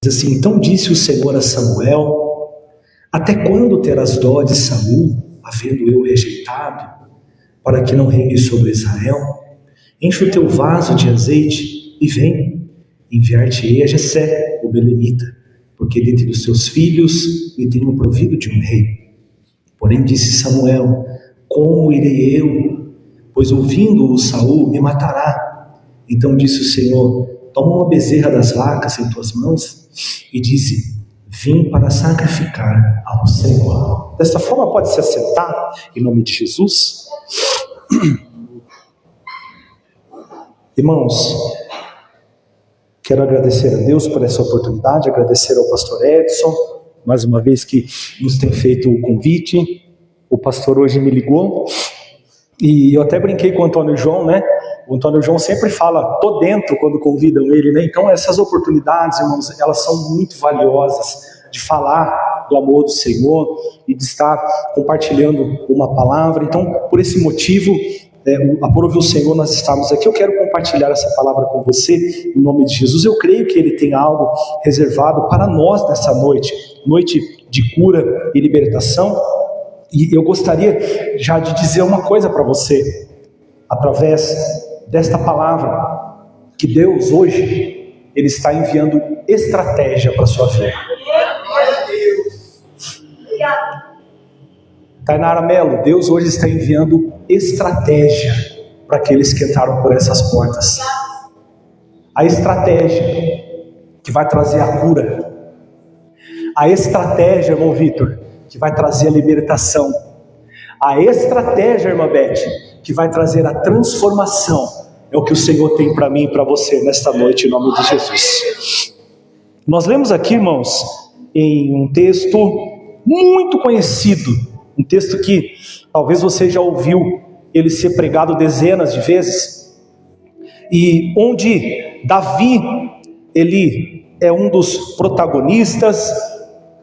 Diz assim: então disse o Senhor a Samuel: até quando terás dó de Saul, havendo eu rejeitado, para que não reine sobre Israel? Enche o teu vaso de azeite e vem, enviar-te-ei a Jessé, o belemita, porque dentre dos seus filhos lhe tenho provido de um rei. Porém disse Samuel: como irei eu? Pois ouvindo-o Saul me matará. Então disse o Senhor: toma uma bezerra das vacas em tuas mãos e dize: vim para sacrificar ao Senhor. Desta forma pode se assentar, em nome de Jesus. Irmãos, quero agradecer a Deus por essa oportunidade, agradecer ao pastor Edson, mais uma vez que nos tem feito o convite. O pastor hoje me ligou, e eu até brinquei com o Antônio João, né? O Antônio João sempre fala, tô dentro quando convidam ele, né? Então essas oportunidades, irmãos, elas são muito valiosas, de falar do amor do Senhor e de estar compartilhando uma palavra. Então, por esse motivo, aprove o Senhor nós estamos aqui. Eu quero compartilhar essa palavra com você, em nome de Jesus. Eu creio que Ele tem algo reservado para nós nessa noite, noite de cura e libertação. E eu gostaria já de dizer uma coisa para você, através desta palavra, que Deus hoje, Ele está enviando estratégia para a sua vida. Tainara Mello, Deus hoje está enviando estratégia para aqueles que entraram por essas portas. A estratégia que vai trazer a cura. A estratégia, irmão Vitor, que vai trazer a libertação. A estratégia, irmã Beth, que vai trazer a transformação. É o que o Senhor tem para mim e para você nesta noite, em nome de Jesus. Nós lemos aqui, irmãos, em um texto muito conhecido, um texto que talvez você já ouviu ele ser pregado dezenas de vezes, e onde Davi, ele é um dos protagonistas,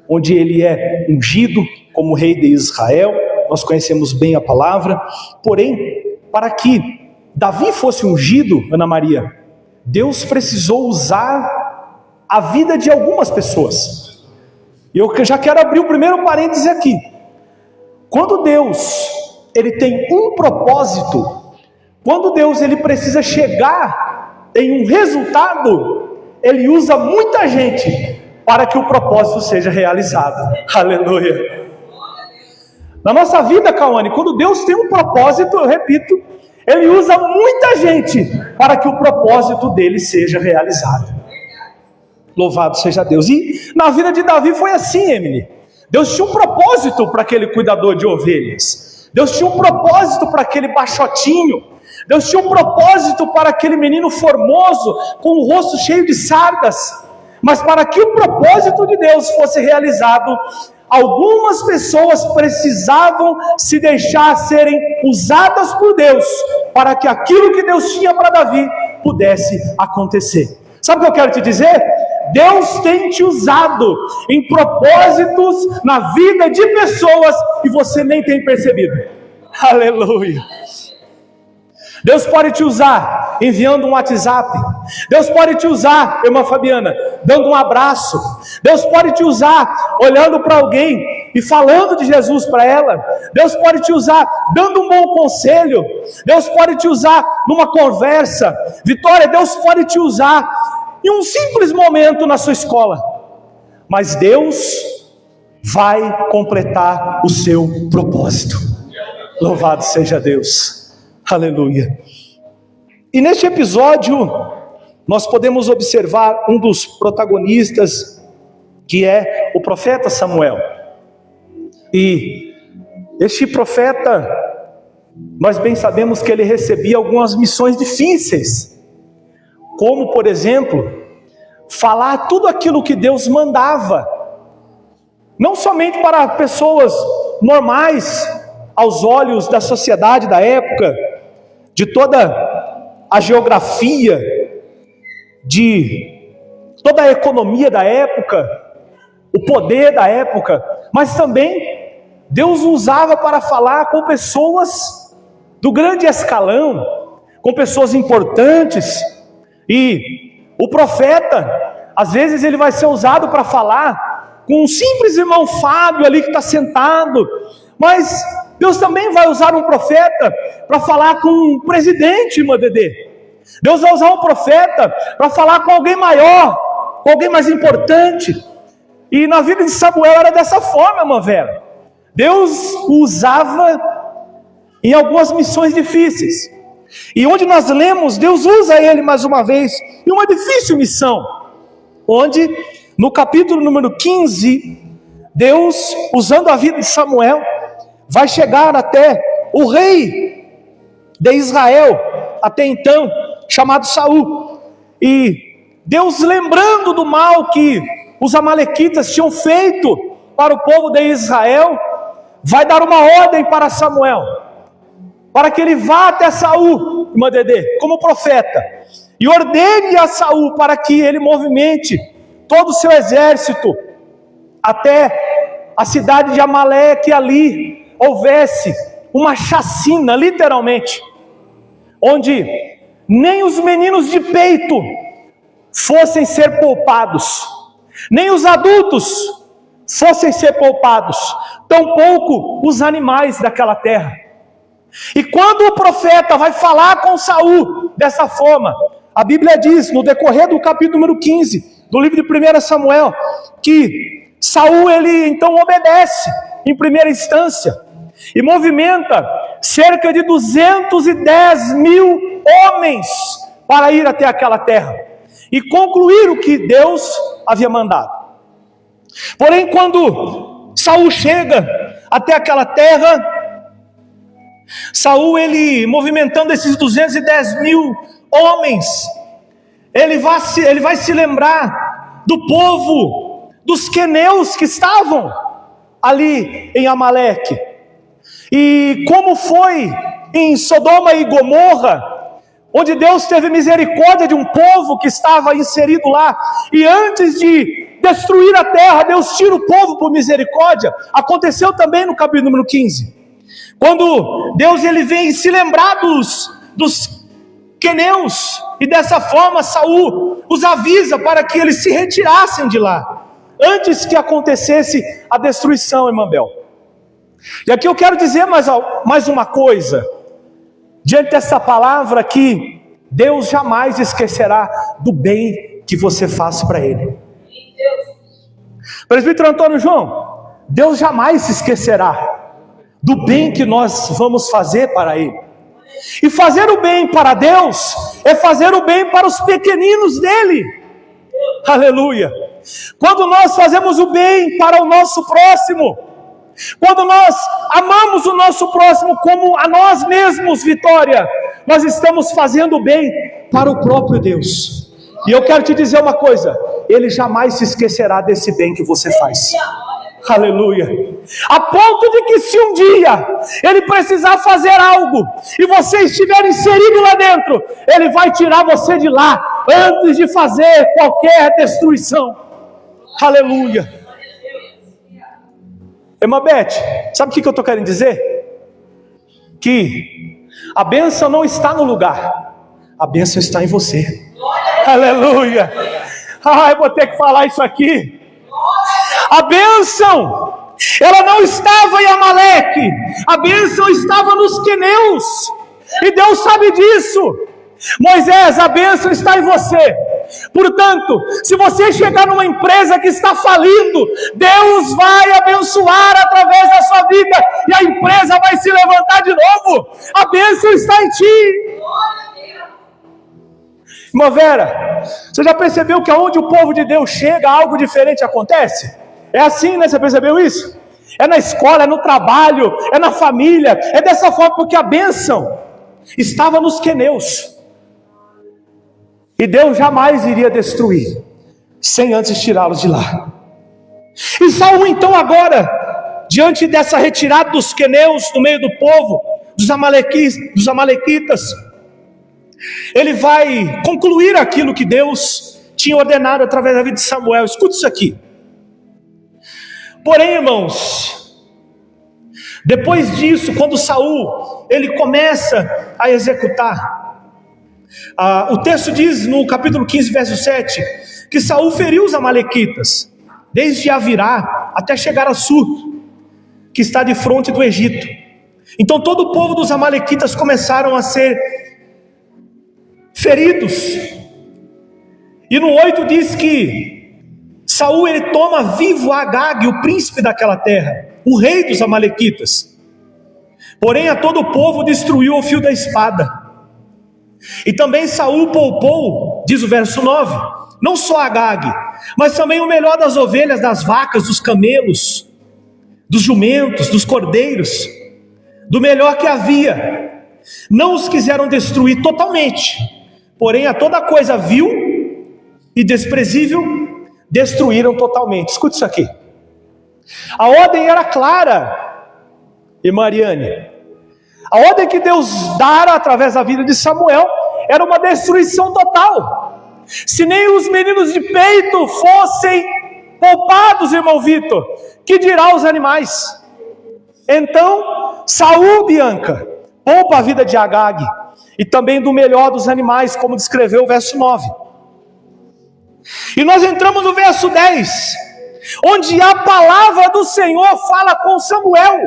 onde ele é ungido como rei de Israel. Nós conhecemos bem a palavra. Porém, para que Davi fosse ungido, Ana Maria, Deus precisou usar a vida de algumas pessoas. E eu já quero abrir o primeiro parêntese aqui. Quando Deus, Ele tem um propósito, quando Deus, Ele precisa chegar em um resultado, Ele usa muita gente para que o propósito seja realizado. Aleluia. Na nossa vida, Cauane, quando Deus tem um propósito, eu repito, Ele usa muita gente para que o propósito dele seja realizado. Louvado seja Deus. E na vida de Davi foi assim, Emily. Deus tinha um propósito para aquele cuidador de ovelhas. Deus tinha um propósito para aquele baixotinho. Deus tinha um propósito para aquele menino formoso, com o rosto cheio de sardas. Mas para que o propósito de Deus fosse realizado, algumas pessoas precisavam se deixar serem usadas por Deus, para que aquilo que Deus tinha para Davi pudesse acontecer. Sabe o que eu quero te dizer? Deus tem te usado em propósitos na vida de pessoas e você nem tem percebido. Aleluia. Deus pode te usar enviando um WhatsApp. Deus pode te usar, irmã Fabiana, dando um abraço. Deus pode te usar olhando para alguém e falando de Jesus para ela. Deus pode te usar dando um bom conselho. Deus pode te usar numa conversa. Vitória, Deus pode te usar em um simples momento na sua escola. Mas Deus vai completar o seu propósito. Louvado seja Deus. Aleluia. E neste episódio nós podemos observar um dos protagonistas, que é o profeta Samuel. E este profeta, nós bem sabemos que ele recebia algumas missões difíceis, como por exemplo, falar tudo aquilo que Deus mandava, não somente para pessoas normais aos olhos da sociedade da época, de toda a geografia, de toda a economia da época, o poder da época, mas também Deus usava para falar com pessoas do grande escalão, com pessoas importantes. E o profeta, Às vezes ele vai ser usado para falar com um simples irmão Fábio ali que está sentado, mas Deus também vai usar um profeta para falar com um presidente, irmã Dedê. Deus vai usar um profeta para falar com alguém maior, com alguém mais importante. E na vida de Samuel era dessa forma, irmã Vera. Deus o usava em algumas missões difíceis. E onde nós lemos, Deus usa ele mais uma vez em uma difícil missão. Onde, no capítulo número 15, Deus, usando a vida de Samuel, vai chegar até o rei de Israel, até então, chamado Saul. E Deus, lembrando do mal que os amalequitas tinham feito para o povo de Israel, vai dar uma ordem para Samuel, para que ele vá até Saul, irmã Dedê, como profeta, e ordene a Saul para que ele movimente todo o seu exército até a cidade de Amaleque. Ali houvesse uma chacina, literalmente, onde nem os meninos de peito fossem ser poupados, nem os adultos fossem ser poupados, tampouco os animais daquela terra. E quando o profeta vai falar com Saul dessa forma, a Bíblia diz, no decorrer do capítulo número 15, do livro de 1 Samuel, que Saul, ele então obedece em primeira instância, e movimenta cerca de 210 mil homens para ir até aquela terra, e concluir o que Deus havia mandado. Porém, quando Saul chega até aquela terra, Saul, ele movimentando esses 210 mil homens, ele vai se lembrar do povo, dos queneus que estavam ali em Amaleque, e como foi em Sodoma e Gomorra, onde Deus teve misericórdia de um povo que estava inserido lá, e antes de destruir a terra, Deus tira o povo por misericórdia. Aconteceu também no capítulo número 15, quando Deus, ele vem se lembrar dos queneus, e dessa forma Saul os avisa para que eles se retirassem de lá, antes que acontecesse a destruição, irmã Bel. E aqui eu quero dizer mais uma coisa, diante dessa palavra, que Deus jamais esquecerá do bem que você faz para Ele. Presbítero Antônio João, Deus jamais se esquecerá do bem que nós vamos fazer para Ele. E fazer o bem para Deus é fazer o bem para os pequeninos dEle. Aleluia! Quando nós fazemos o bem para o nosso próximo, quando nós amamos o nosso próximo como a nós mesmos, Vitória, nós estamos fazendo o bem para o próprio Deus. E eu quero te dizer uma coisa, Ele jamais se esquecerá desse bem que você faz. Aleluia. A ponto de que se um dia Ele precisar fazer algo e você estiver inserido lá dentro, Ele vai tirar você de lá antes de fazer qualquer destruição. Aleluia. Irmã Beth, sabe o que eu estou querendo dizer? Que a bênção não está no lugar, a bênção está em você. Aleluia. Eu vou ter que falar isso aqui. A bênção, ela não estava em Amaleque, a bênção estava nos queneus, e Deus sabe disso. Moisés, a bênção está em você. Portanto, se você chegar numa empresa que está falindo, Deus vai abençoar através da sua vida, e a empresa vai se levantar de novo. A bênção está em ti. Irmã Vera, você já percebeu que aonde o povo de Deus chega, algo diferente acontece? É assim, né? Você percebeu isso? É na escola, é no trabalho, é na família, é dessa forma, porque a bênção estava nos queneus. E Deus jamais iria destruir, sem antes tirá-los de lá. E Saul então agora, diante dessa retirada dos queneus, no meio do povo, dos amalequitas, ele vai concluir aquilo que Deus tinha ordenado através da vida de Samuel. Escute isso aqui. Porém, irmãos, depois disso, quando Saul, ele começa a executar, o texto diz no capítulo 15, verso 7, que Saul feriu os amalequitas, desde Avirá até chegar a Sur, que está de frente do Egito. Então todo o povo dos amalequitas começaram a ser feridos. E no 8 diz que Saul ele toma vivo Agag, o príncipe daquela terra, o rei dos amalequitas. Porém a todo o povo destruiu ao fio da espada. E também Saul poupou, diz o verso 9, não só Agag, mas também o melhor das ovelhas, das vacas, dos camelos, dos jumentos, dos cordeiros, do melhor que havia. Não os quiseram destruir totalmente, porém a toda coisa vil e desprezível destruíram totalmente. Escute isso aqui. A ordem era clara, irmã Ariane. A ordem que Deus dara através da vida de Samuel era uma destruição total. Se nem os meninos de peito fossem poupados, irmão Vitor, que dirá os animais? Então Saul, Bianca, poupa a vida de Agag e também do melhor dos animais, como descreveu o verso 9. E nós entramos no verso 10, onde a palavra do Senhor fala com Samuel,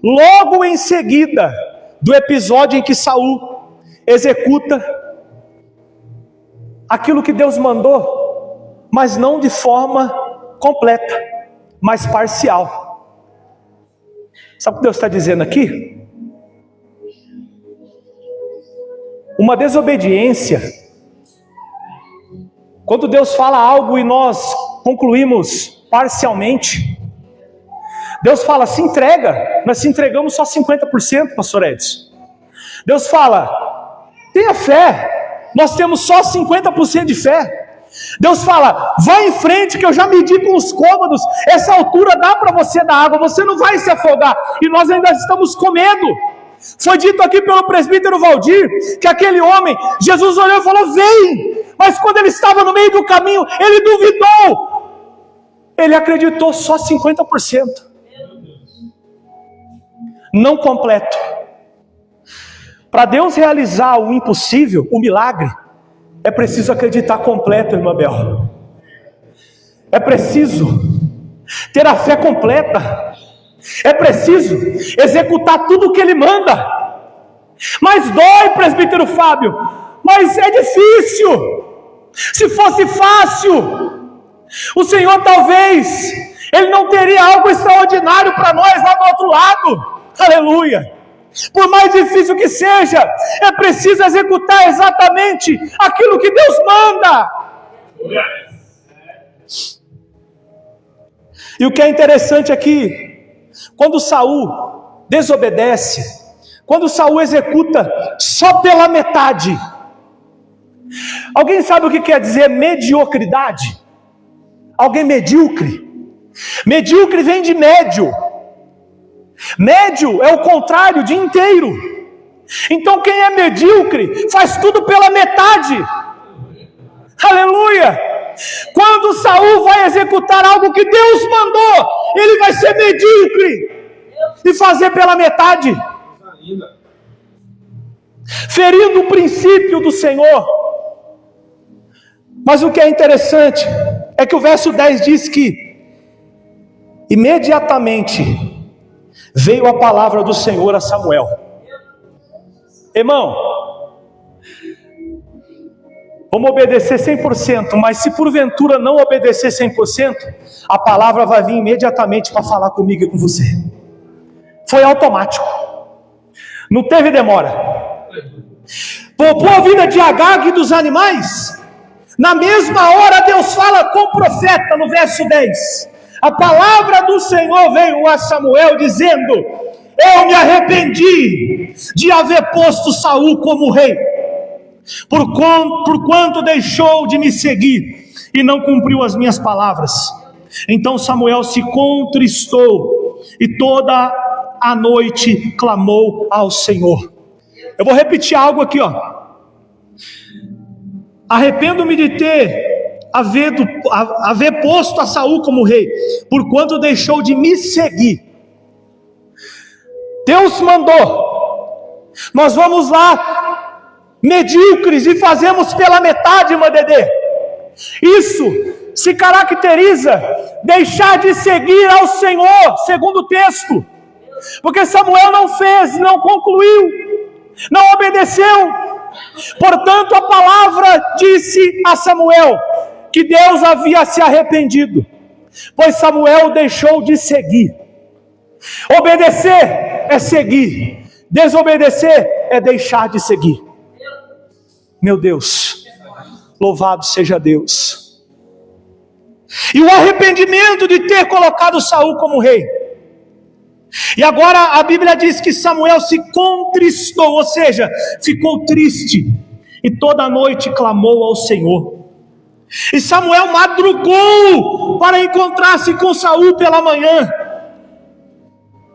logo em seguida do episódio em que Saul executa aquilo que Deus mandou, mas não de forma completa, mas parcial. Sabe o que Deus está dizendo aqui? Uma desobediência, quando Deus fala algo e nós concluímos parcialmente, Deus fala, se entrega, nós se entregamos só 50%, pastor Edson. Deus fala, tenha fé, nós temos só 50% de fé. Deus fala, vai em frente que eu já medi com os cômodos, essa altura dá para você dar água, você não vai se afogar, e nós ainda estamos com medo. Foi dito aqui pelo presbítero Valdir, que aquele homem, Jesus olhou e falou, vem, mas quando ele estava no meio do caminho, ele duvidou, ele acreditou só 50%, não completo. Para Deus realizar o impossível, o milagre, é preciso acreditar completo, irmã Bel. É preciso ter a fé completa. É preciso executar tudo o que Ele manda. Mas dói, presbítero Fábio. Mas é difícil. Se fosse fácil, o Senhor talvez Ele não teria algo extraordinário para nós lá do outro lado. Aleluia. Por mais difícil que seja, é preciso executar exatamente aquilo que Deus manda. E o que é interessante aqui, quando Saul desobedece, quando Saul executa só pela metade. Alguém sabe o que quer dizer mediocridade? Alguém medíocre? Medíocre vem de médio. Médio é o contrário de inteiro. Então quem é medíocre faz tudo pela metade. Aleluia! Quando Saul vai executar algo que Deus mandou, ele vai ser medíocre e fazer pela metade, ferindo o princípio do Senhor. Mas o que é interessante é que o verso 10 diz que imediatamente veio a palavra do Senhor a Samuel. Irmão, vamos obedecer 100%, mas se porventura não obedecer 100%, a palavra vai vir imediatamente para falar comigo e com você. Foi automático, não teve demora. Poupou a vida de Agag e dos animais. Na mesma hora Deus fala com o profeta no verso 10. A palavra do Senhor veio a Samuel dizendo: eu me arrependi de haver posto Saul como rei, por quanto deixou de me seguir e não cumpriu as minhas palavras. Então Samuel se contristou e toda a noite clamou ao Senhor. Eu vou repetir algo aqui, ó. Arrependo-me de haver posto a Saul como rei, porquanto deixou de me seguir. Deus mandou, nós vamos lá medíocres e fazemos pela metade, irmã Dedê. Isso se caracteriza deixar de seguir ao Senhor, segundo o texto. Porque Samuel não fez, não concluiu, não obedeceu. Portanto, a palavra disse a Samuel que Deus havia se arrependido, pois Samuel deixou de seguir. Obedecer é seguir, desobedecer é deixar de seguir. Meu Deus, louvado seja Deus. E o arrependimento de ter colocado Saul como rei. E agora a Bíblia diz que Samuel se contristou, ou seja, ficou triste, e toda noite clamou ao Senhor. E Samuel madrugou para encontrar-se com Saul pela manhã.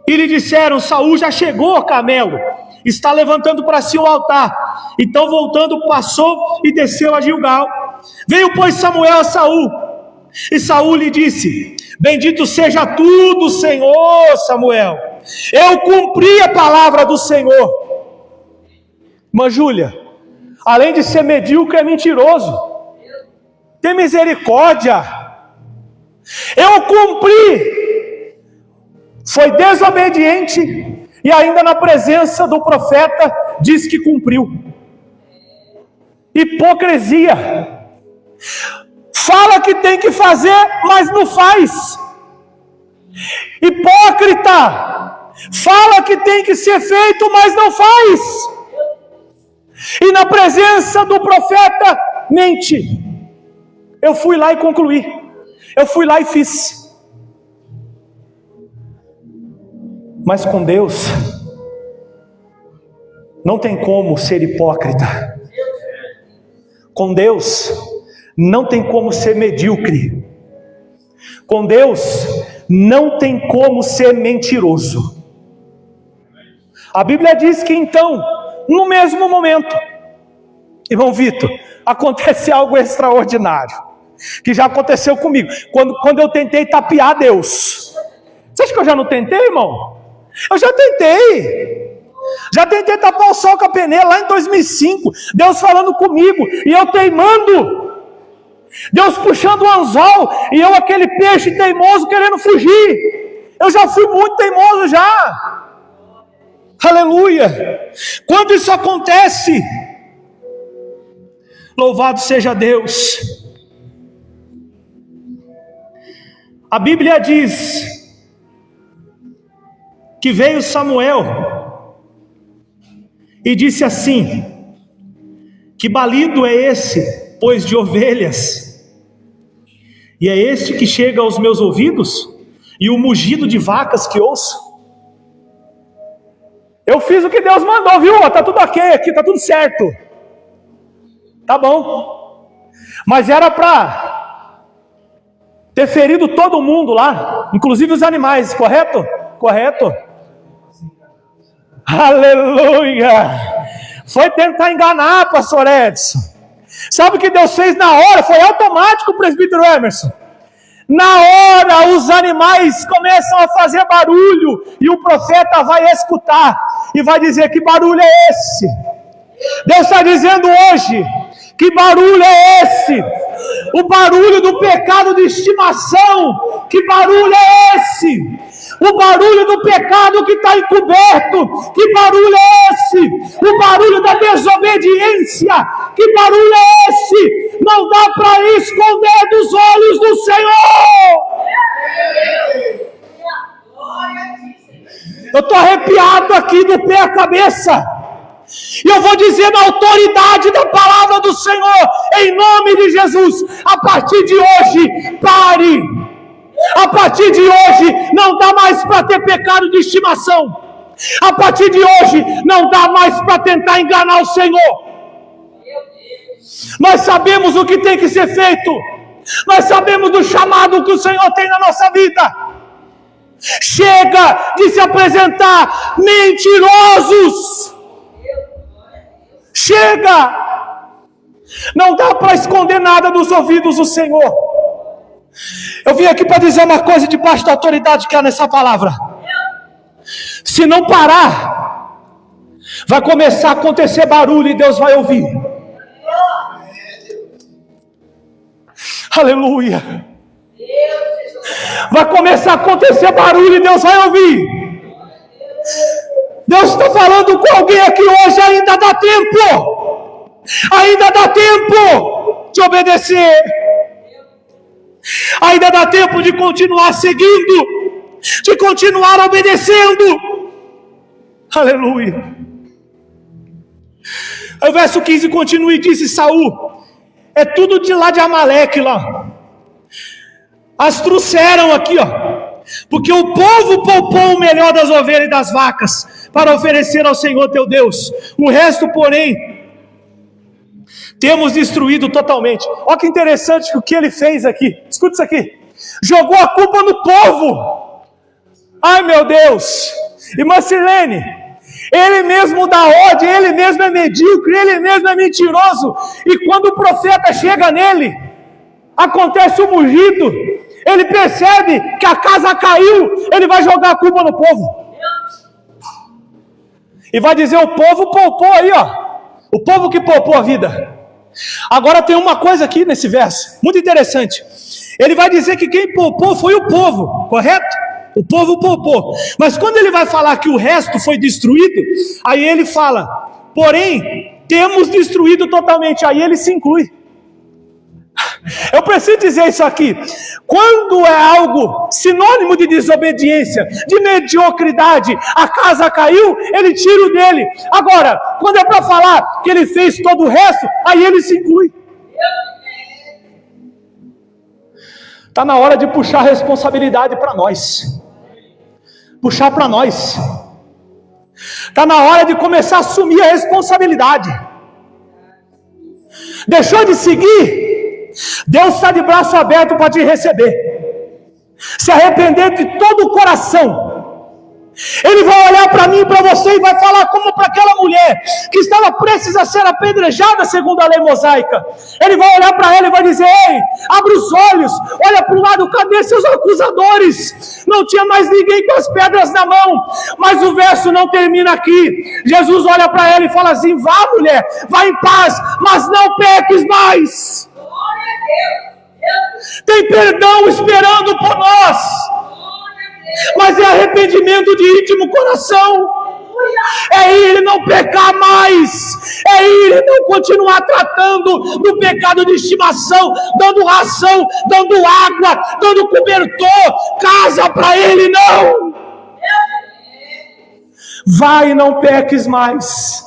E lhe disseram: Saul já chegou, Carmelo, está levantando para si o altar. Então voltando passou e desceu a Gilgal. Veio pois Samuel a Saul, e Saul lhe disse: bendito seja tu do Senhor, Samuel, eu cumpri a palavra do Senhor. Irmã Júlia, além de ser medíocre, é mentiroso. Tem misericórdia. Eu cumpri. Foi desobediente e ainda na presença do profeta diz que cumpriu. Hipocrisia. Fala que tem que fazer, mas não faz. Hipócrita. Fala que tem que ser feito, mas não faz. E na presença do profeta mente. Eu fui lá e concluí. Eu fui lá e fiz. Mas com Deus não tem como ser hipócrita. Com Deus não tem como ser medíocre. Com Deus não tem como ser mentiroso. A Bíblia diz que então, no mesmo momento, irmão Vitor, acontece algo extraordinário, que já aconteceu comigo, quando eu tentei tapear Deus. Você acha que eu já não tentei, irmão? Eu já tentei tapar o sol com a peneira lá em 2005, Deus falando comigo, e eu teimando, Deus puxando o anzol, e eu aquele peixe teimoso querendo fugir. Eu já fui muito teimoso já. Aleluia. Quando isso acontece, louvado seja Deus. A Bíblia diz que veio Samuel e disse assim: que balido é esse, pois de ovelhas? E é este que chega aos meus ouvidos? E o mugido de vacas que ouço? Eu fiz o que Deus mandou, viu? Está tudo ok aqui, está tudo certo. Tá bom. Mas era para ter ferido todo mundo lá, inclusive os animais, correto? Correto. Aleluia. Foi tentar enganar, pastor Edson. Sabe o que Deus fez na hora? Foi automático, presbítero Emerson. Na hora os animais começam a fazer barulho, e o profeta vai escutar e vai dizer: que barulho é esse? Deus está dizendo hoje: que barulho é esse? O barulho do pecado de estimação. Que barulho é esse? O barulho do pecado que está encoberto. Que barulho é esse? O barulho da desobediência. Que barulho é esse? Não dá para esconder dos olhos do Senhor. Eu estou arrepiado aqui do pé à cabeça. E eu vou dizer na autoridade da palavra do Senhor, em nome de Jesus: a partir de hoje, pare. A partir de hoje, não dá mais para ter pecado de estimação. A partir de hoje, não dá mais para tentar enganar o Senhor. Nós sabemos o que tem que ser feito. Nós sabemos do chamado que o Senhor tem na nossa vida. Chega de se apresentar mentirosos. Chega! Não dá para esconder nada dos ouvidos do Senhor. Eu vim aqui para dizer uma coisa debaixo da autoridade que há nessa palavra. Se não parar, vai começar a acontecer barulho e Deus vai ouvir. Aleluia. Vai começar a acontecer barulho e Deus vai ouvir. Deus está falando com alguém aqui hoje. Ainda dá tempo. Ainda dá tempo de obedecer. Ainda dá tempo de continuar seguindo, de continuar obedecendo. Aleluia. Aí o verso 15 continua e disse: Saul, é tudo de lá de Amaleque lá. As trouxeram aqui, porque o povo poupou o melhor das ovelhas e das vacas para oferecer ao Senhor teu Deus. O resto, porém, temos destruído totalmente. Olha que interessante o que ele fez aqui. Escuta isso aqui. Jogou a culpa no povo. Ai, meu Deus. Irmã Sirlene, ele mesmo dá ordem, ele mesmo é medíocre, ele mesmo é mentiroso. E quando o profeta chega nele, acontece o mugido. Ele percebe que a casa caiu, ele vai jogar a culpa no povo. E vai dizer: o povo poupou aí, o povo que poupou a vida. Agora tem uma coisa aqui nesse verso, muito interessante. Ele vai dizer que quem poupou foi o povo, correto? O povo poupou. Mas quando ele vai falar que o resto foi destruído, aí ele fala: porém, temos destruído totalmente. Aí ele se inclui. Eu preciso dizer isso aqui. Quando é algo sinônimo de desobediência, de mediocridade, a casa caiu, ele tira o dele. Agora, quando é para falar que ele fez todo o resto, aí ele se inclui. Está na hora de puxar a responsabilidade para nós. Puxar para nós. Está na hora de começar a assumir a responsabilidade. Deixou de seguir? Deus está de braço aberto para te receber. Se arrepender de todo o coração. Ele vai olhar para mim e para você e vai falar como para aquela mulher que estava prestes a ser apedrejada segundo a lei mosaica. Ele vai olhar para ela e vai dizer: ei, abre os olhos, olha para o lado, cadê seus acusadores? Não tinha mais ninguém com as pedras na mão. Mas o verso não termina aqui. Jesus olha para ela e fala assim: vá, mulher, vá em paz, mas não peques mais. Tem perdão esperando por nós, mas é arrependimento de íntimo coração. É ele não pecar mais, é ele não continuar tratando do pecado de estimação, dando ração, dando água, dando cobertor, casa para ele. Não, vai e não peques mais.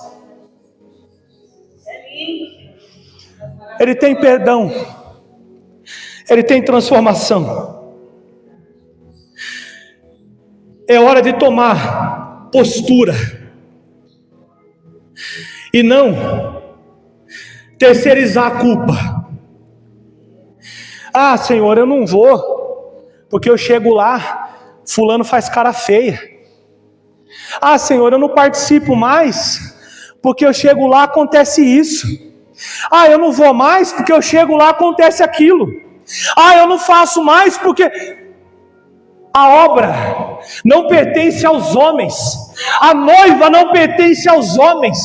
Ele tem perdão, ele tem transformação. É hora de tomar postura e não terceirizar a culpa. Ah, Senhor, eu não vou, porque eu chego lá, fulano faz cara feia. Ah, Senhor, eu não participo mais, porque eu chego lá, acontece isso. Ah, eu não vou mais, porque eu chego lá, acontece aquilo. Ah, eu não faço mais, porque a obra não pertence aos homens, a noiva não pertence aos homens,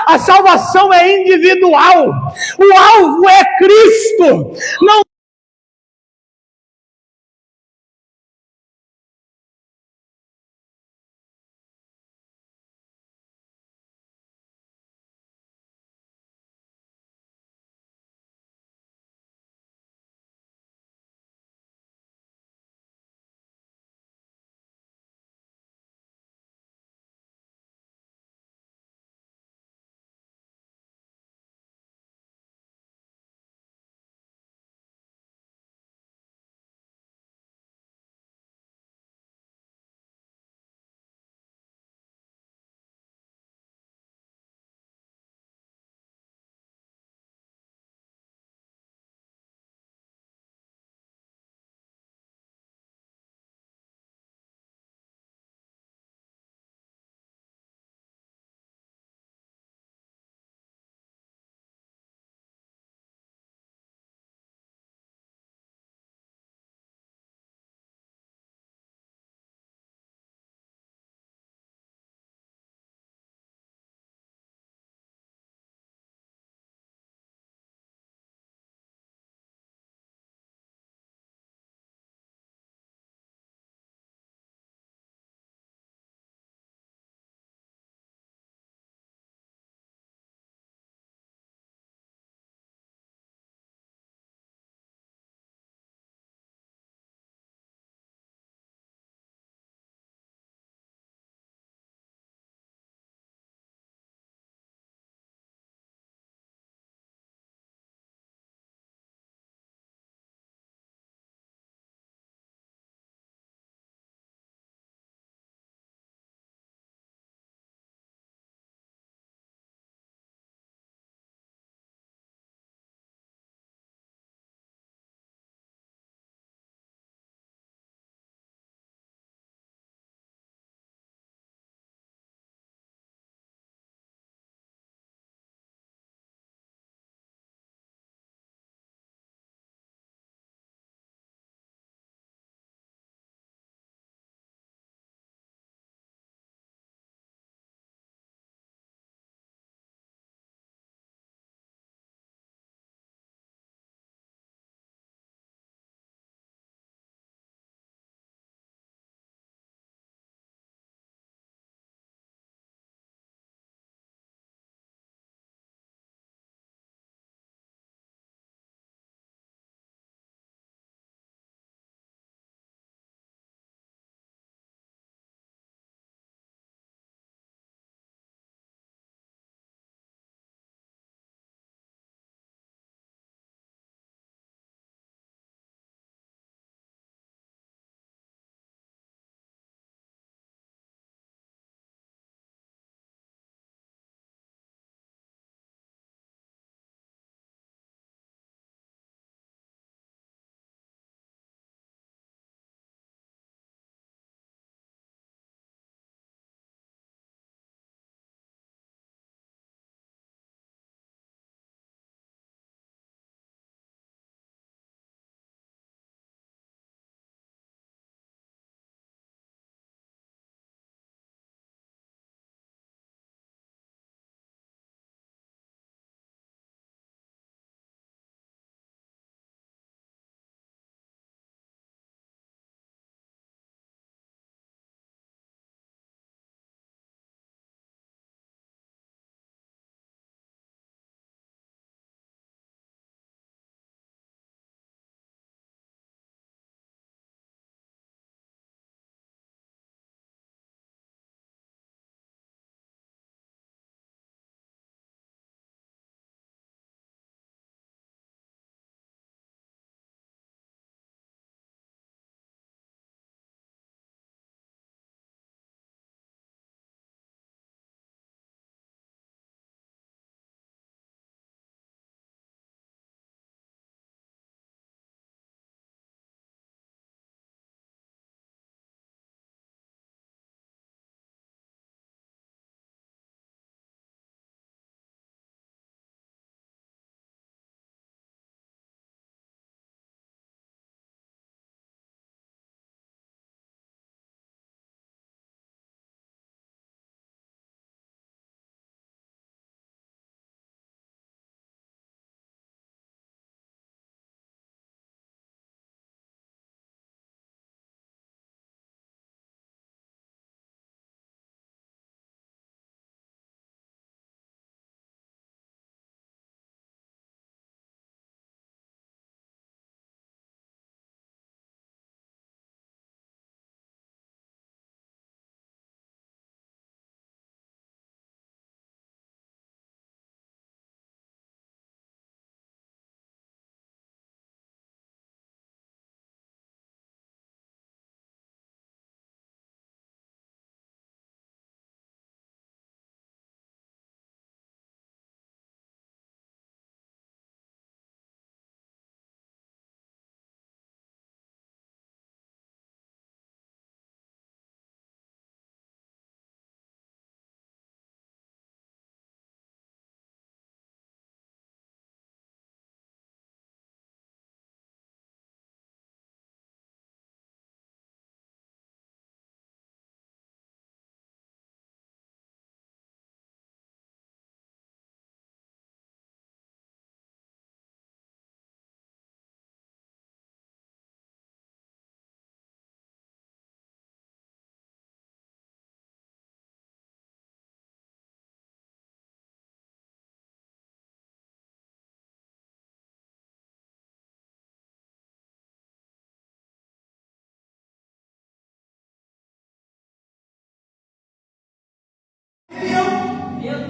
a salvação é individual, o alvo é Cristo, não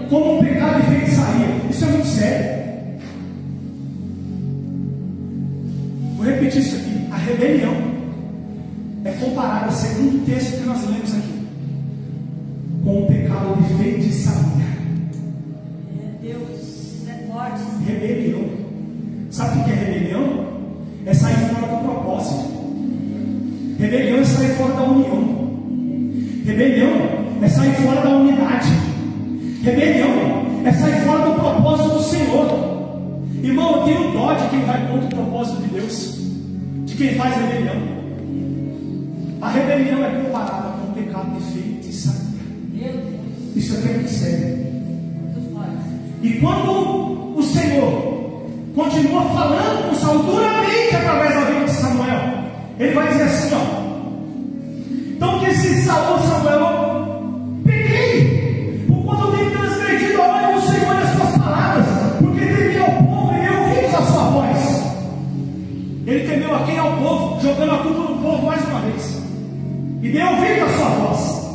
como um pecado de feitiçaria. Isso é muito sério. Vou repetir isso aqui. A rebelião é comparada, segundo o texto que nós lemos aqui, com o pecado de feitiçaria. Deus, é forte. Rebelião. Sabe o que é rebelião? É sair fora do propósito. Rebelião é sair fora da união. Rebelião é sair fora da unidade. Rebelião é sair fora do propósito do Senhor. Irmão, eu tenho dó de quem vai contra o propósito de Deus, de quem faz rebelião. A rebelião é comparada com o pecado de feitiçaria. Isso aqui é muito sério. E quando o Senhor continua falando com Saul duramente através da vida de Samuel, ele vai dizer assim, ó: então disse Saul a Samuel: pequei, por quanto eu tenho transgredido a ordem do Senhor e as suas palavras, porque temi ao povo e dei ouvidos à sua voz. Ele temeu a quem? Ao povo, jogando a culpa no povo mais uma vez, e deu ouvidos à sua voz.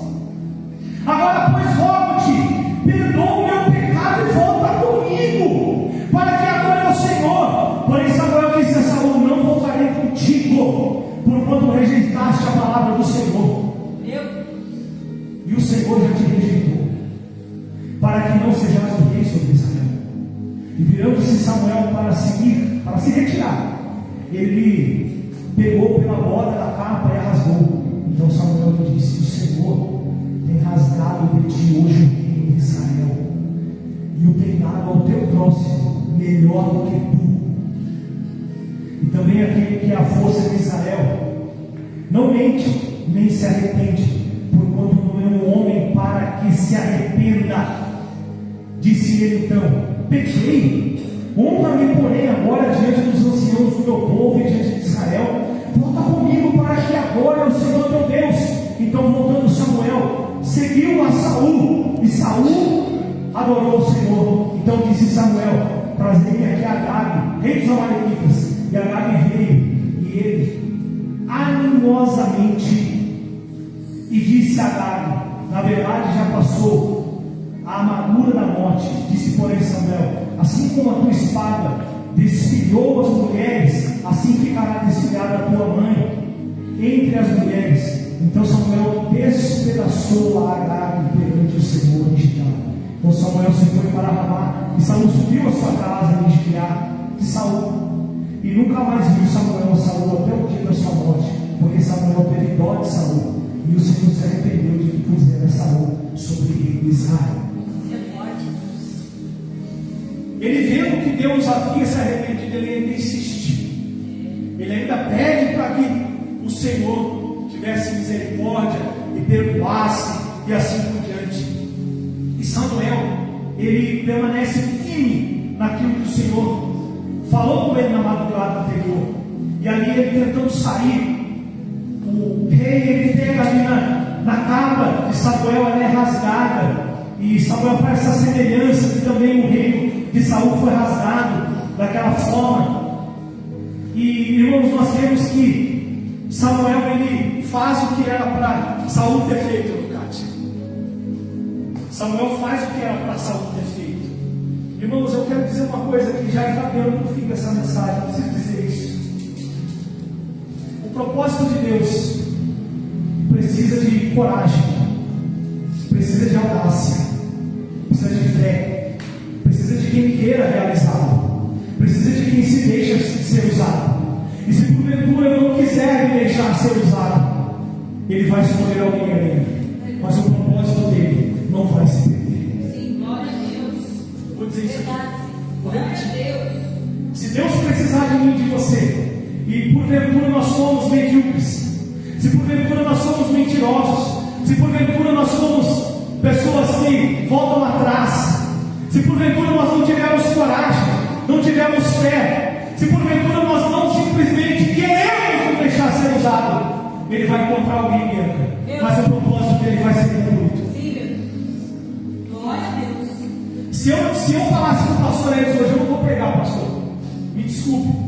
Agora, pois, rogo-te, perdoa o meu pecado e volta comigo, para que adore ao Senhor. Porém Samuel disse a Saul: não voltarei contigo, porquanto rejeitaste a palavra do Senhor. E o Senhor já te rejeitou, para que não sejais o rei sobre Israel. E virando-se Samuel para se retirar, ele pegou pela borda da capa e a rasgou. Então Samuel disse: o Senhor tem rasgado de ti hoje o reino de Israel, e o tem dado ao teu próximo melhor do que tu. E também aquele que é a força de Israel não mente, nem se arrepende, porquanto não é um homem para que se arrependa. Disse ele então: pequei, honra-me porém agora diante dos anciãos do meu povo e diante de Israel. Volta comigo para que agora o Senhor teu Deus. Então voltando Samuel, seguiu a Saul, e Saul adorou o Senhor. Então disse Samuel: trazei-me aqui Agag, rei dos Amalequitas. E Agag veio, e ele animosamente, e disse a Agag: na verdade já passou a amargura da morte. Disse porém Samuel: assim como a tua espada desfilhou as mulheres, assim ficará desfilhada a tua mãe entre as mulheres. Então Samuel despedaçou a Agag perante o Senhor em Gileade. Então Samuel se foi para Ramá, e Saul subiu a sua casa em Gileade de Saul. E nunca mais viu Samuel a Saul até o dia da sua morte, porque Samuel teve dó de Saul, e o Senhor se arrependeu de que pusera Saul sobre ele Israel. Ele vendo que Deus havia se arrependido, ele ainda insiste. Ele ainda pede para que o Senhor tivesse misericórdia e perdoasse, e assim por diante. E Samuel, ele permanece firme naquilo que o Senhor falou com ele na madrugada anterior. E ali ele tentando sair, o rei, ele pega ali na capa de Samuel, ela é rasgada, e Samuel faz essa semelhança que também o reino de Saul foi rasgado daquela forma. E irmãos, nós vemos que Samuel, ele faz o que era para Saul ter feito no cate. Samuel faz o que era para Saul ter feito. Irmãos, eu quero dizer uma coisa que já está dando por fim dessa mensagem, eu preciso dizer isso. O propósito de Deus precisa de coragem, precisa de audácia, precisa de fé, precisa de quem queira realizá-lo, precisa de quem se deixa ser usado. E se porventura não quiser me deixar ser usado, ele vai escolher alguém ali, mas o propósito dele não vai se perder. Sim, glória a Deus. Vou dizer isso aqui. Glória a Deus. Se Deus precisar de mim e de você, e porventura nós somos medíocres, se porventura nós somos mentirosos, se porventura nós somos pessoas que voltam atrás, se porventura nós não tivermos coragem, não tivermos fé, se porventura nós não simplesmente queremos nos deixar ser usado, ele vai encontrar alguém, Bianca, mas o propósito dele vai ser cumprido. Sim, meu Deus. Glória a Deus. Se eu falasse com o pastor Edson hoje, eu não vou pregar, pastor, me desculpe,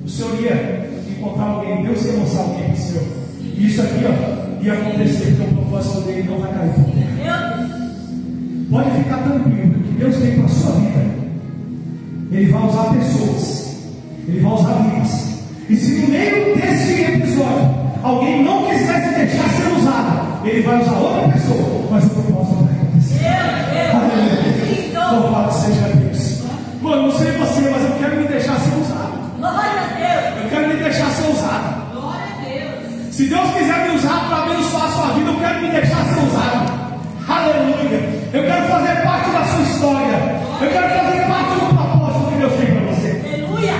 o senhor ia encontrar alguém, Deus ia mostrar alguém para o senhor, e isso aqui ia acontecer, porque o propósito dele não vai cair por terra. Meu Deus. Pode ficar tranquilo que o que Deus tem para a sua vida, Ele vai usar pessoas, Ele vai usar vidas. E se no meio desse episódio alguém não quiser se deixar ser usado, Ele vai usar outra pessoa, mas o propósito vai acontecer. Aleluia. Louvado seja Deus. Mano, não sei você, mas eu quero me deixar ser usado. Glória a Deus. Eu quero me deixar ser usado. Glória a Deus. Se Deus quiser me usar para abençoar a sua vida, eu quero me deixar ser usado. Aleluia. Eu quero fazer parte da sua história. Eu quero fazer parte do propósito que Deus tem para você. Aleluia.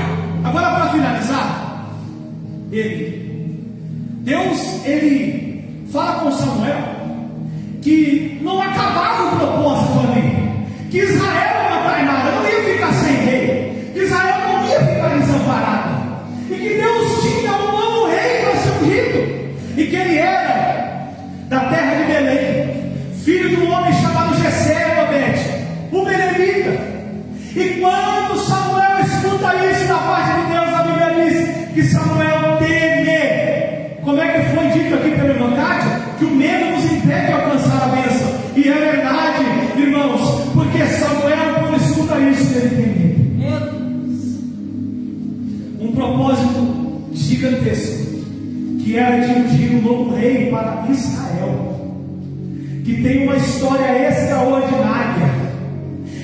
Agora, para finalizar, Deus, ele fala com Samuel que não acabava o propósito ali, que Israel ia matar, não ia ficar sem rei, que Israel não ia ficar desamparado, e que Deus tinha um novo rei para ser ungido, e que ele era da terra de Belém, filho de um homem chamado Jessé, o belemita. E quando Samuel escuta isso da parte de Deus, a Bíblia diz que Samuel teme. Como é que foi dito aqui pela irmã Cátia? Que o medo nos impede de alcançar a bênção. E é verdade, irmãos, porque Samuel, quando escuta isso, ele tem medo. Um propósito gigantesco, que era de ungir um novo rei para Israel, que tem uma história extraordinária.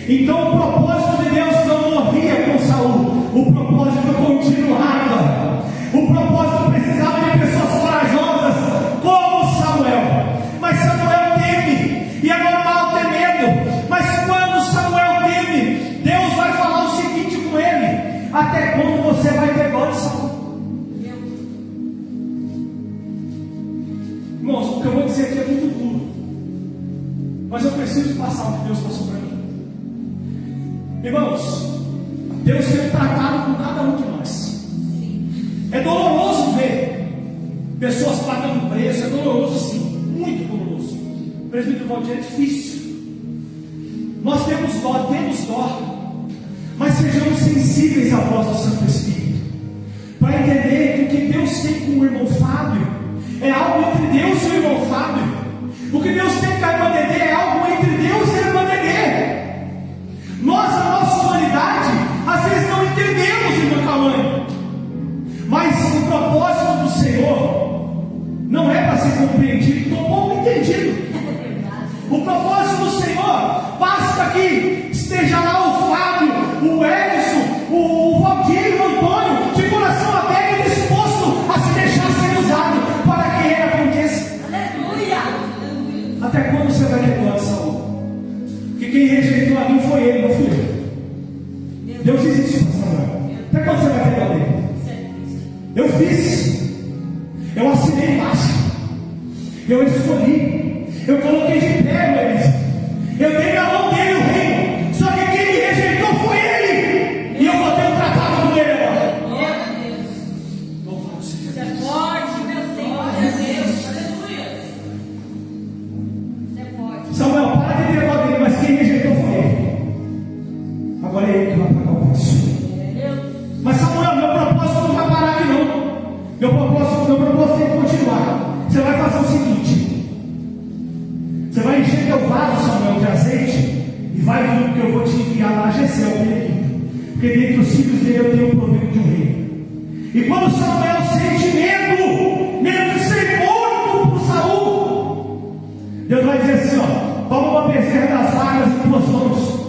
Então o propósito de Deus não morria com Saul, o propósito continuava. O propósito precisava de pessoas corajosas como Samuel. Mas Samuel teme, e é normal ter medo. Mas quando Samuel teme, Deus vai falar o seguinte com ele: até quando você vai ter dó de Saul? Irmãos, o que eu vou dizer aqui é muito duro, mas eu preciso passar o que Deus passou para mim. Irmãos, Deus tem tratado com cada um de nós. É doloroso ver pessoas pagando preço, é doloroso sim, muito doloroso. Presbítero Valdir, é difícil. Nós temos dó, mas sejamos sensíveis à voz do Santo Espírito, para entender que o que Deus tem com o irmão Fábio é algo entre Deus e o irmão Fábio. O que Deus tem com a irmã Dedê é algo entre Deus e a irmã Dedê. Nós, a nossa humanidade, às vezes não entendemos, irmã Cauã, mas o propósito do Senhor não é para ser compreendido, estou pouco entendido. O propósito do Senhor basta que esteja lá o Fábio, o Edson, o Valdir, o Antônio, de coração aberto e disposto a se deixar ser usado para que ele aconteça. Aleluia. Até quando você vai ter dó de Saul? Porque quem rejeitou a mim foi ele, não fui eu. Deus diz isso para Samuel. Até quando você vai ter dó dele? Eu fiz, eu assinei embaixo, eu escolhi, eu coloquei de pé eles, eu dei na mão dele o reino, só que quem me rejeitou foi ele, e eu vou ter um tratado com ele agora. Meu Deus, Louvado seja você é Deus. forte, meu Senhor, meu Deus, aleluia. Você é forte. Samuel, para de ter dó dele, mas quem rejeitou foi ele. Agora é ele que vai pagar o preço. Mas Samuel, meu propósito não vai parar aqui não. Meu propósito tem que continuar. Você vai fazer o seguinte: você vai encher teu vaso, Samuel, de azeite, e vai vir, que eu vou te enviar lá a Jessé, o belemita, porque dentre os filhos dele eu tenho o proveito de um rei. E quando Samuel sente medo de ser morto por Saul, Deus vai dizer assim: ó, toma uma bezerra das vagas em tuas mãos,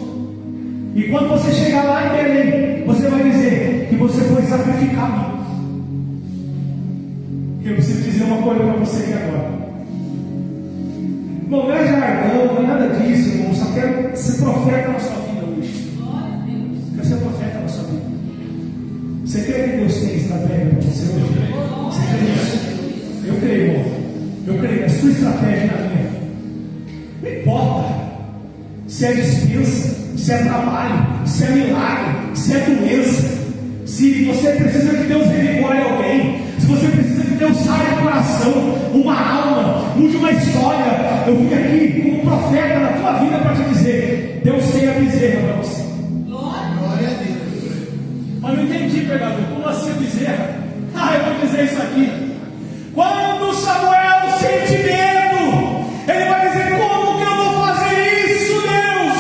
e quando você chegar lá em Belém, você vai dizer que você foi sacrificar a mim. Eu preciso dizer uma coisa para você aqui agora. Não é jargão, não é nada disso, irmão. Só quero ser profeta na sua vida hoje. Quero ser profeta na sua vida. Você crê que Deus tem estratégia para você hoje? Você crê nisso? Eu creio, irmão. Eu creio. É a sua estratégia na minha. Não importa se é dispensa, se é trabalho, se é milagre, se é doença. Se você precisa que Deus revigore alguém, se você precisa que Deus saia do coração, uma alma, mude uma história. Eu vim aqui como profeta na tua vida para te dizer: Deus tem a bezerra para você. Glória a Deus. Mas não entendi, pregador, como assim a bezerra? Eu vou dizer isso aqui. Quando Samuel sente medo, ele vai dizer: como que eu vou fazer isso, Deus?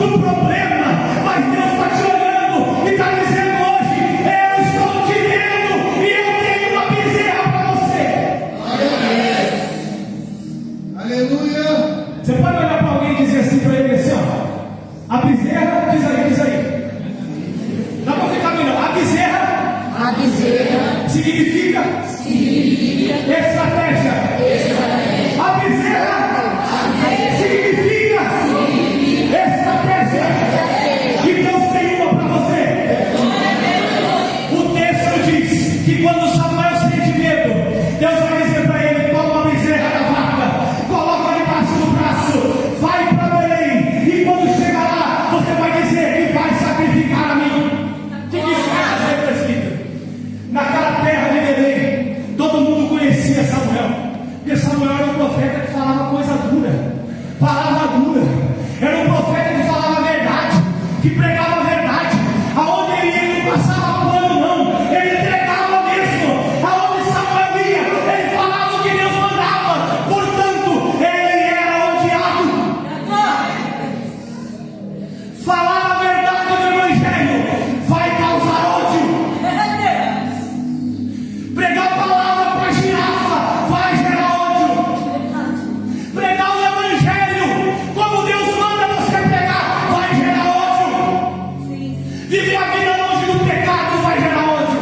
do problema, mas Deus está te olhando e está dizendo hoje: eu estou te vendo e eu tenho uma bezerra para você. Aleluia. Você pode olhar para alguém e dizer assim para ele assim, ó: a bezerra, diz aí. Dá para ficar melhor. A bezerra significa estratégia. A bezerra significa estratégia. E Deus tem uma para você. O texto diz que quando Samuel sente medo, Deus vai dizer para ele: toma uma bezerra da vaca, coloca debaixo do braço, vai para Belém, e quando chegar lá, você vai dizer que vai sacrificar a mim. O que isso quer dizer, presbítero? Naquela terra de Belém, todo mundo conhecia Samuel, porque Samuel era um profeta que falava coisa dura, palavra dura. Era um profeta que falava a verdade, que pregava a verdade. Aonde ele ia, ele não passava pano, não. Ele entregava mesmo. Aonde Samuel ia, ele falava o que Deus mandava. Portanto, ele era odiado. Falar a verdade do Evangelho vai causar ódio. Pregar a palavra para girafa vai gerar ódio. Pregar o Evangelho como Deus manda você pregar vai gerar ódio. Viver a vida longe do pecado vai gerar ódio.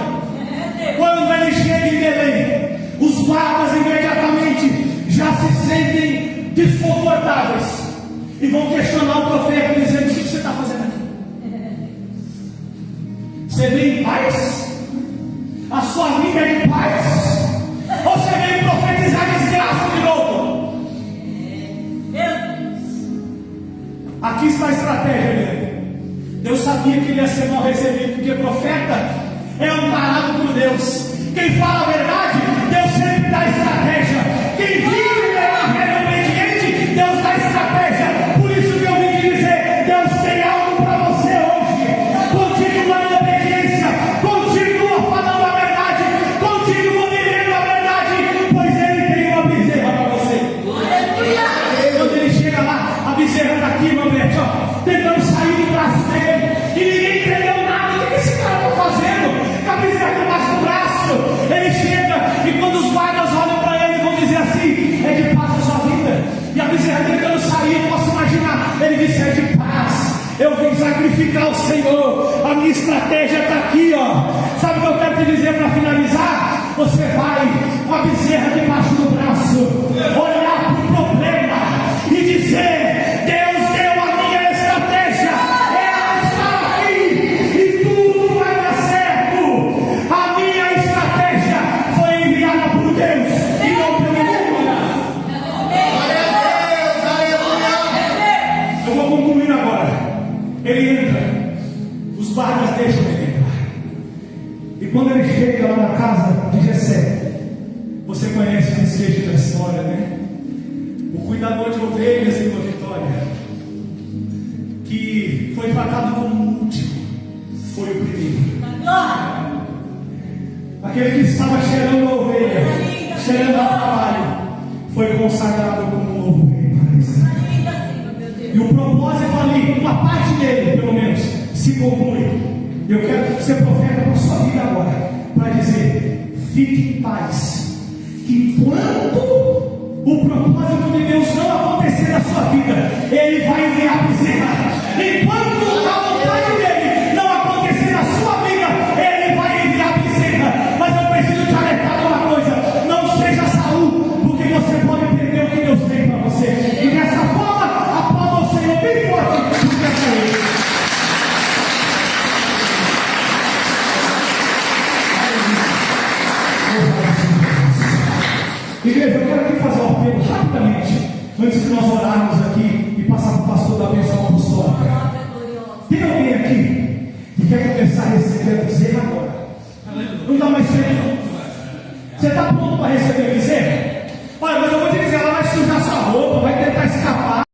Quando ele chega em Belém, os guardas imediatamente já se sentem desconfortáveis e vão questionar o profeta, dizendo: o que você está fazendo aqui? Você vem em paz? A sua vida é de paz? Ou você veio profetizar desgraça de novo? Aqui está a estratégia dele. Deus sabia que ele ia ser mal recebido, porque profeta é amparado por Deus. Quem fala a verdade, Deus sempre dá estratégia. Quem vive no evangelho obediente, Deus dá estratégia. Por isso que eu vim te dizer: Deus tem algo para você hoje. Continua em obediência, continua falando a verdade, continua vivendo a verdade, pois Ele tem uma bezerra para você. Quando ele chega lá, a bezerra está aqui, meu Bete, tentando sair do braço dele, e ninguém entendeu nada. O que esse cara está fazendo? Com a bezerra debaixo do braço. Ele chega, e quando os guardas olham para ele, vão dizer assim: é de paz a sua vida. E a bezerra tentando sair, eu posso imaginar, ele disse: é de paz, eu vim sacrificar o Senhor, a minha estratégia está aqui, Sabe o que eu quero te dizer para finalizar? Você vai com a bezerra debaixo do braço, olhar para o problema e dizer: Deus deu a minha estratégia, ela está aqui e tudo vai dar certo. A minha estratégia foi enviada por Deus e não pelo mundo. Eu vou concluir agora. Ele entra, os guardas deixam ele entrar, e quando ele chega lá na casa de Jessé, você conhece o desfecho da história, né? O cuidador de ovelhas em uma vitória, que foi tratado como o último, foi o primeiro. Aquele que estava cheirando a ovelha, cheirando a trabalho, foi consagrado como um novo rei para Israel. E o propósito ali, uma parte dele pelo menos, se conclui. Eu quero ser profeta para a sua vida agora, para dizer: fique em paz. Enquanto o propósito de Deus não acontecer na sua vida, Ele vai